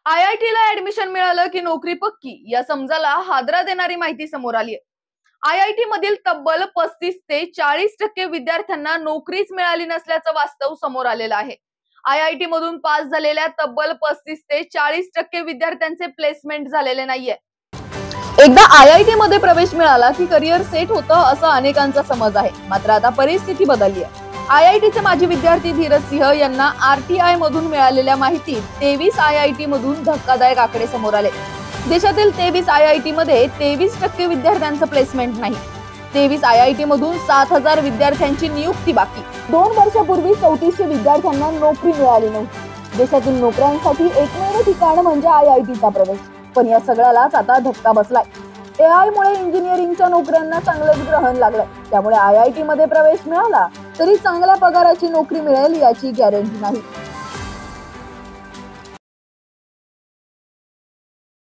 IIT ला admission मिळालं की नोकरी पक्की या समजाला हादरा देणारी माहिती समोर आली आहे. IIT मधील तब्बल 35 ते 40% विद्यार्थ्यांना नोकरीच मिळाली नसल्याचं वास्तव समोर आलेलं आहे. IIT मधून पास झालेल्या तब्बल 35 ते 40% विद्यार्थ्यांचे प्लेसमेंट झालेले नाहीये. एकदा IIT मध्ये प्रवेश मिळाला की करिअर सेट होतं असं अनेकांचा समज आहे. मात्र आता परिस्थिती बदलली आहे. IITचे माजी विद्यार्थी धीरज सिंह यांना RTI मधून मिळालेल्या माहितीत 23 IIT मधून धक्कादायक आकडे समोर आले. देशातील 23 IIT मध्ये 23% विद्यार्थ्यांचं प्लेसमेंट नाही. 23 IIT मधून 7,000 विद्यार्थ्यांची नियुक्ती बाकी. 2 वर्षापूर्वी 3400 विद्यार्थ्यांना नोकरी मिळाली नव्हती. देशातील नोकऱ्यांसाठी एकमेव ठिकाण म्हणजे IITचा प्रवेश. पण या सगळ्यालाच आता धक्का बसलाय. AI मुळे इंजिनिअरिंगच्या नोकऱ्यांना चांगलंच ग्रहण लागलंय. त्यामुळे IIT मध्ये प्रवेश मिळाला तरी चांगल्या पगाराची नोकरी मिळेल याची गॅरंटी नाही.